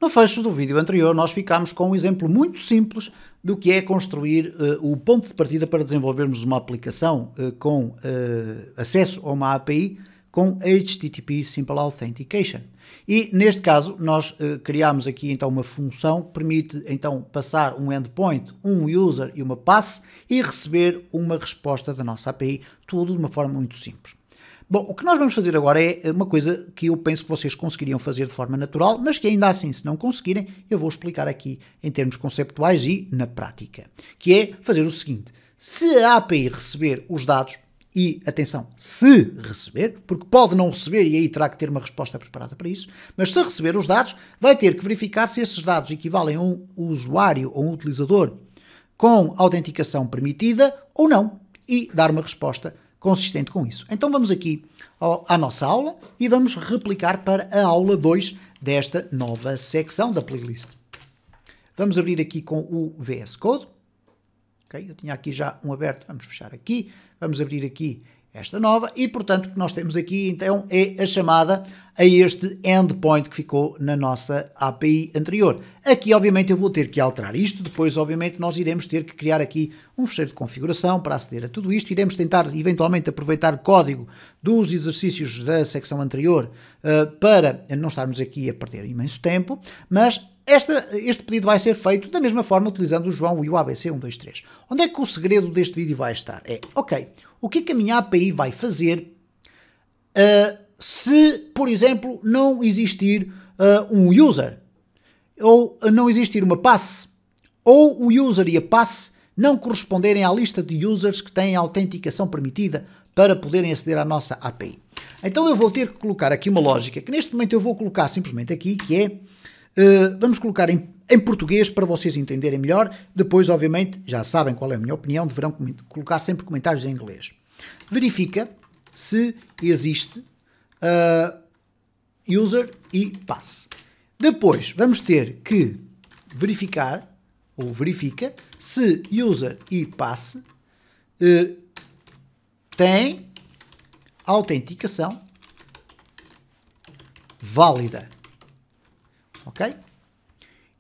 No fecho do vídeo anterior, nós ficámos com um exemplo muito simples do que é construir o ponto de partida para desenvolvermos uma aplicação com acesso a uma API com HTTP Simple Authentication. E neste caso, nós criámos aqui então uma função que permite então passar um endpoint, um user e uma pass e receber uma resposta da nossa API, tudo de uma forma muito simples. Bom, o que nós vamos fazer agora é uma coisa que eu penso que vocês conseguiriam fazer de forma natural, mas que ainda assim, se não conseguirem, eu vou explicar aqui em termos conceptuais e na prática, que é fazer o seguinte: se a API receber os dados, e atenção, se receber, porque pode não receber e aí terá que ter uma resposta preparada para isso, mas se receber os dados, vai ter que verificar se esses dados equivalem a um usuário ou um utilizador com autenticação permitida ou não, e dar uma resposta consistente com isso. Então vamos aqui à nossa aula e vamos replicar para a aula 2 desta nova secção da playlist. Vamos abrir aqui com o VS Code. Okay, eu tinha aqui já um aberto, vamos fechar aqui, vamos abrir aqui esta nova e, portanto, o que nós temos aqui então é a chamada a este endpoint que ficou na nossa API anterior. Aqui, obviamente, eu vou ter que alterar isto, depois, obviamente, nós iremos ter que criar aqui um fecheiro de configuração para aceder a tudo isto, iremos tentar, eventualmente, aproveitar o código dos exercícios da secção anterior para não estarmos aqui a perder imenso tempo, mas este pedido vai ser feito da mesma forma utilizando o João e o ABC123. Onde é que o segredo deste vídeo vai estar? Ok, o que é que a minha API vai fazer se, por exemplo, não existir um user, ou não existir uma pass, ou o user e a pass não corresponderem à lista de users que têm autenticação permitida para poderem aceder à nossa API. Então eu vou ter que colocar aqui uma lógica, que neste momento eu vou colocar simplesmente aqui, que é vamos colocar em português para vocês entenderem melhor. Depois, obviamente, já sabem qual é a minha opinião, deverão colocar sempre comentários em inglês. Verifica se existe user e pass. Depois, vamos ter que verificar, ou verifica, se user e pass têm autenticação válida. Ok?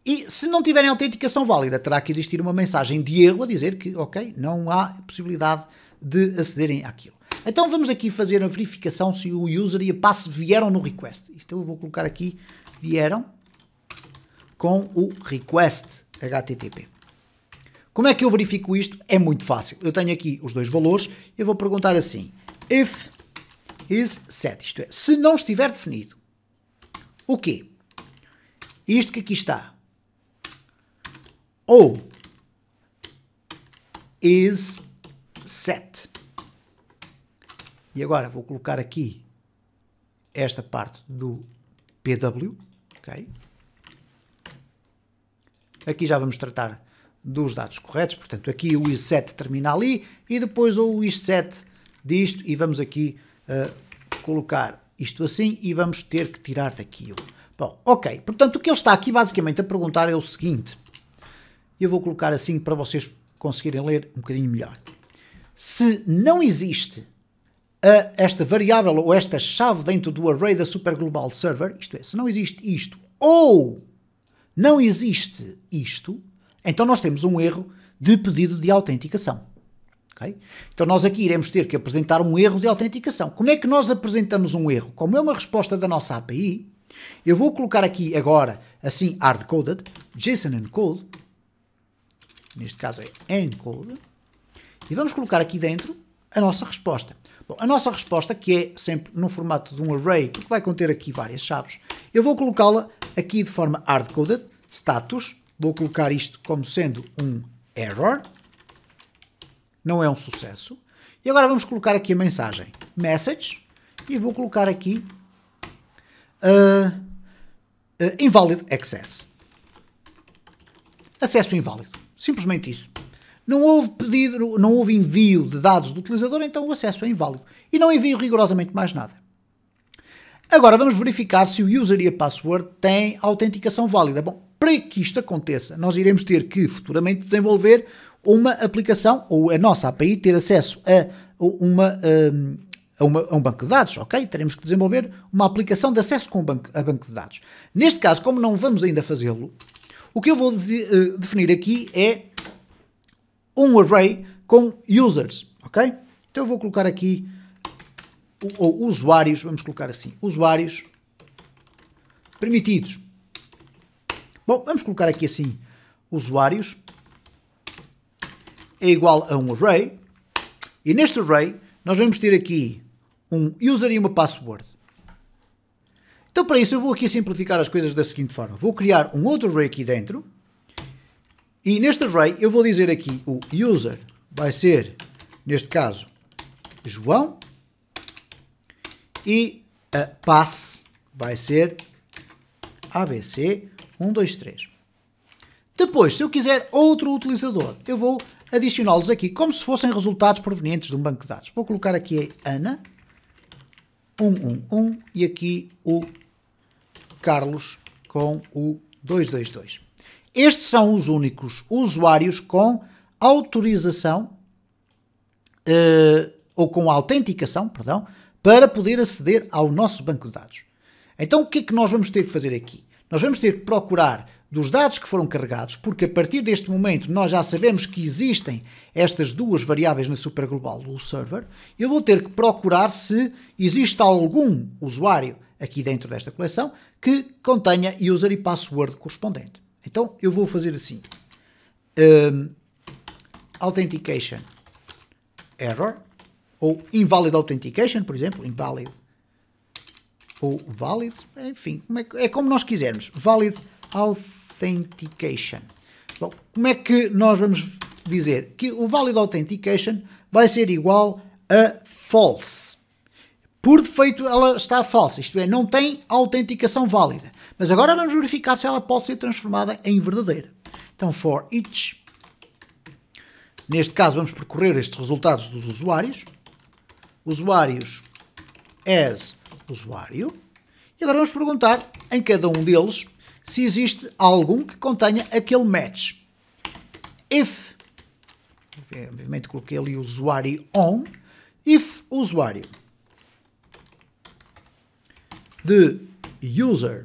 E se não tiverem autenticação válida, terá que existir uma mensagem de erro a dizer que, ok, não há possibilidade de acederem àquilo. Então vamos aqui fazer a verificação se o user e a pass vieram no request. Então eu vou colocar aqui, vieram com o request HTTP. Como é que eu verifico isto? É muito fácil. Eu tenho aqui os dois valores, eu vou perguntar assim, if is set, isto é, se não estiver definido, o quê? Isto que aqui está, ou is set. E agora vou colocar aqui esta parte do PW, ok? Aqui já vamos tratar dos dados corretos, portanto aqui o is set termina ali e depois o is set disto e vamos aqui colocar isto assim e vamos ter que tirar daqui o. Bom, ok, portanto o que ele está aqui basicamente a perguntar é o seguinte, eu vou colocar assim para vocês conseguirem ler um bocadinho melhor. Se não existe esta variável ou esta chave dentro do array da Super Global Server, isto é, se não existe isto ou não existe isto, então nós temos um erro de pedido de autenticação. Okay? Então nós aqui iremos ter que apresentar um erro de autenticação. Como é que nós apresentamos um erro? Como é uma resposta da nossa API, eu vou colocar aqui agora, assim, hard-coded, JSON encode, neste caso é encode, e vamos colocar aqui dentro a nossa resposta. Bom, a nossa resposta, que é sempre no formato de um array, porque vai conter aqui várias chaves, eu vou colocá-la aqui de forma hard-coded, status, vou colocar isto como sendo um error, não é um sucesso, e agora vamos colocar aqui a mensagem message, e vou colocar aqui invalid access. Acesso inválido. Simplesmente isso. Não houve pedido, não houve envio de dados do utilizador, então o acesso é inválido. E não envio rigorosamente mais nada. Agora vamos verificar se o user e a password têm autenticação válida. Bom, para que isto aconteça, nós iremos ter que futuramente desenvolver uma aplicação, ou a nossa API ter acesso a uma a um banco de dados, ok? Teremos que desenvolver uma aplicação de acesso a banco de dados. Neste caso, como não vamos ainda fazê-lo, o que eu vou definir aqui é um array com users, ok? Então eu vou colocar aqui usuários, vamos colocar assim, usuários permitidos. Bom, vamos colocar aqui assim, usuários é igual a um array, e neste array nós vamos ter aqui um user e uma password. Então para isso eu vou aqui simplificar as coisas da seguinte forma, vou criar um outro array aqui dentro, e neste array eu vou dizer aqui o user vai ser, neste caso, João, e a pass vai ser ABC123. Depois, se eu quiser outro utilizador, eu vou adicioná-los aqui, como se fossem resultados provenientes de um banco de dados. Vou colocar aqui a Ana, 111, e aqui o Carlos com o 222. Estes são os únicos usuários com autorização, ou com autenticação, perdão, para poder aceder ao nosso banco de dados. Então o que é que nós vamos ter que fazer aqui? Nós vamos ter que procurar dos dados que foram carregados, porque a partir deste momento nós já sabemos que existem estas duas variáveis na superglobal do server. Eu vou ter que procurar se existe algum usuário aqui dentro desta coleção que contenha user e password correspondente. Então eu vou fazer assim, authentication error, ou invalid authentication, por exemplo, invalid ou valid, enfim, é como nós quisermos, valid authentication. Bom, como é que nós vamos dizer? Que o valid authentication vai ser igual a false. Por defeito ela está falsa, isto é, não tem autenticação válida. Mas agora vamos verificar se ela pode ser transformada em verdadeira. Então, for each, neste caso vamos percorrer estes resultados dos usuários. Usuários as usuário. E agora vamos perguntar em cada um deles se existe algum que contenha aquele match. If, obviamente coloquei ali usuário on, if usuário de user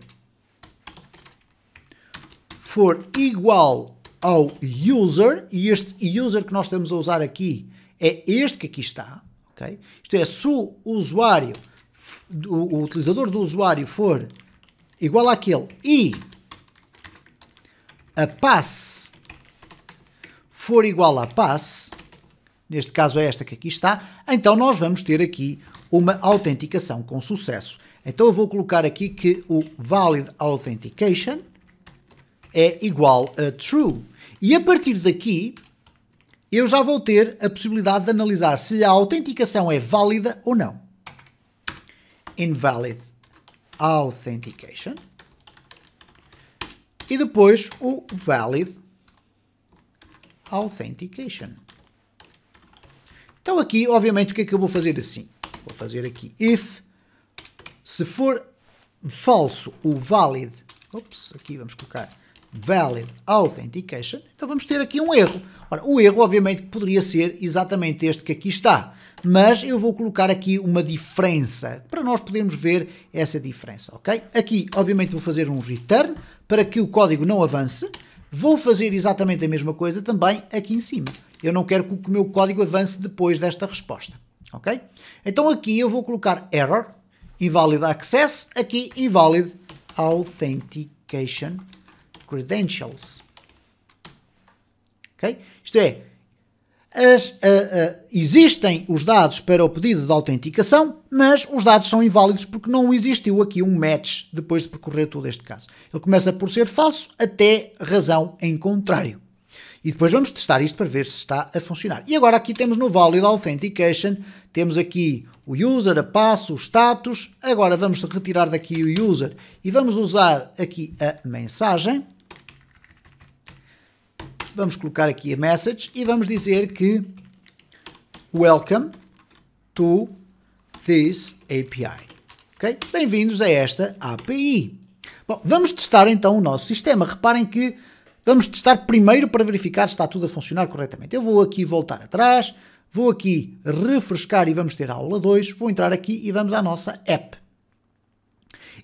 for igual ao user, e este user que nós estamos a usar aqui é este que aqui está, ok? Isto é, se o usuário, o utilizador do usuário for igual àquele e a pass for igual à pass, neste caso é esta que aqui está, então nós vamos ter aqui uma autenticação com sucesso. Então eu vou colocar aqui que o valid authentication é igual a true. E a partir daqui eu já vou ter a possibilidade de analisar se a autenticação é válida ou não. Invalid authentication. E depois o valid authentication. Então aqui, obviamente, o que é que eu vou fazer assim? Vou fazer aqui if, se for falso o valid, aqui vamos colocar valid authentication, então vamos ter aqui um erro. Ora, o erro, obviamente, poderia ser exatamente este que aqui está, mas eu vou colocar aqui uma diferença, para nós podermos ver essa diferença, ok? Aqui, obviamente, vou fazer um return, para que o código não avance. Vou fazer exatamente a mesma coisa também aqui em cima. Eu não quero que o meu código avance depois desta resposta, ok? Então aqui eu vou colocar error, invalid access, aqui invalid authentication credentials. Ok? Isto é, existem os dados para o pedido de autenticação, mas os dados são inválidos porque não existiu aqui um match depois de percorrer todo este caso. Ele começa por ser falso até razão em contrário. E depois vamos testar isto para ver se está a funcionar. E agora aqui temos no Valid Authentication, temos aqui o user, a pass, o status. Agora vamos retirar daqui o user e vamos usar aqui a mensagem. Vamos colocar aqui a message e vamos dizer que Welcome to this API. Okay? Bem-vindos a esta API. Bom, vamos testar então o nosso sistema. Reparem que vamos testar primeiro para verificar se está tudo a funcionar corretamente. Eu vou aqui voltar atrás, vou aqui refrescar e vamos ter a aula 2, vou entrar aqui e vamos à nossa app.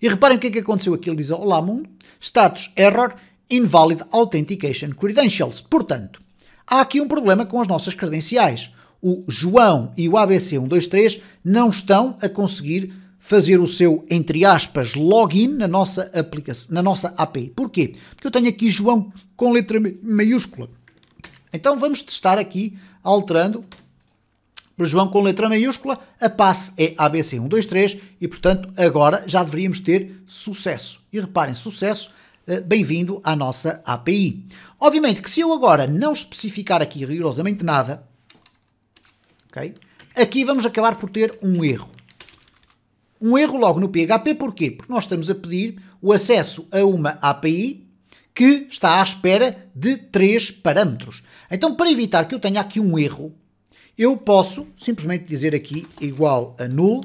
E reparem o que é que aconteceu aqui, ele diz, olá mundo, status error, invalid authentication credentials. Portanto, há aqui um problema com as nossas credenciais. O João e o ABC123 não estão a conseguir fazer o seu, entre aspas, login na nossa aplicação, na nossa API. Porquê? Porque eu tenho aqui João com letra maiúscula. Então vamos testar aqui, alterando para João com letra maiúscula, a passe é ABC123 e, portanto, agora já deveríamos ter sucesso. E reparem, sucesso, bem-vindo à nossa API. Obviamente que se eu agora não especificar aqui rigorosamente nada, okay, aqui vamos acabar por ter um erro. Um erro logo no PHP, porquê? Porque nós estamos a pedir o acesso a uma API que está à espera de 3 parâmetros. Então, para evitar que eu tenha aqui um erro, eu posso simplesmente dizer aqui igual a null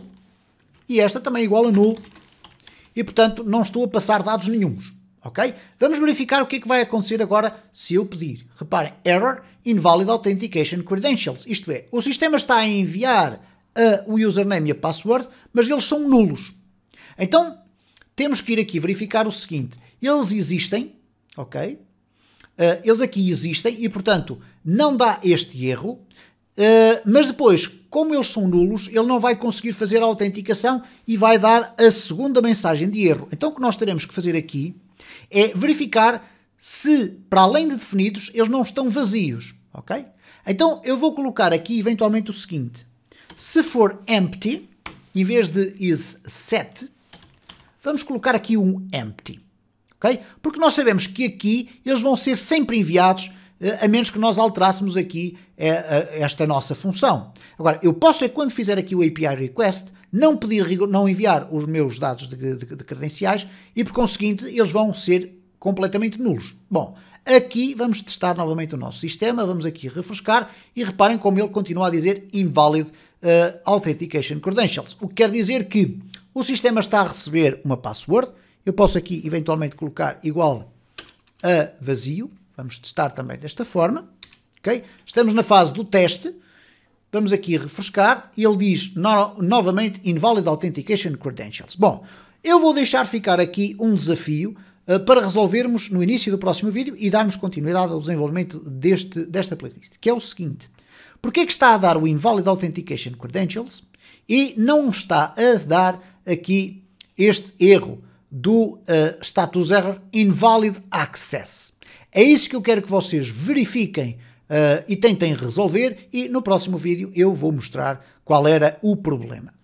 e esta também igual a null e, portanto, não estou a passar dados nenhuns. Ok? Vamos verificar o que é que vai acontecer agora se eu pedir. Reparem, error invalid authentication credentials. Isto é, o sistema está a enviar o username e a password, mas eles são nulos. Então, temos que ir aqui verificar o seguinte. Eles existem, ok? Eles aqui existem e, portanto, não dá este erro, mas depois, como eles são nulos, ele não vai conseguir fazer a autenticação e vai dar a segunda mensagem de erro. Então, o que nós teremos que fazer aqui é verificar se, para além de definidos, eles não estão vazios, ok? Então, eu vou colocar aqui, eventualmente, o seguinte. Se for empty, em vez de is set, vamos colocar aqui um empty, ok? Porque nós sabemos que aqui eles vão ser sempre enviados, a menos que nós alterássemos aqui esta nossa função. Agora, eu posso, quando fizer aqui o API request, não enviar os meus dados de credenciais e, por conseguinte, eles vão ser completamente nulos. Bom, aqui vamos testar novamente o nosso sistema, vamos aqui refrescar e reparem como ele continua a dizer invalid authentication credentials. O que quer dizer que o sistema está a receber uma password, eu posso aqui eventualmente colocar igual a vazio, vamos testar também desta forma, ok? Estamos na fase do teste, vamos aqui refrescar e ele diz novamente invalid authentication credentials. Bom, eu vou deixar ficar aqui um desafio para resolvermos no início do próximo vídeo e darmos continuidade ao desenvolvimento desta playlist, que é o seguinte. Porquê é que está a dar o invalid authentication credentials e não está a dar aqui este erro do status error invalid access? É isso que eu quero que vocês verifiquem e tentem resolver e no próximo vídeo eu vou mostrar qual era o problema.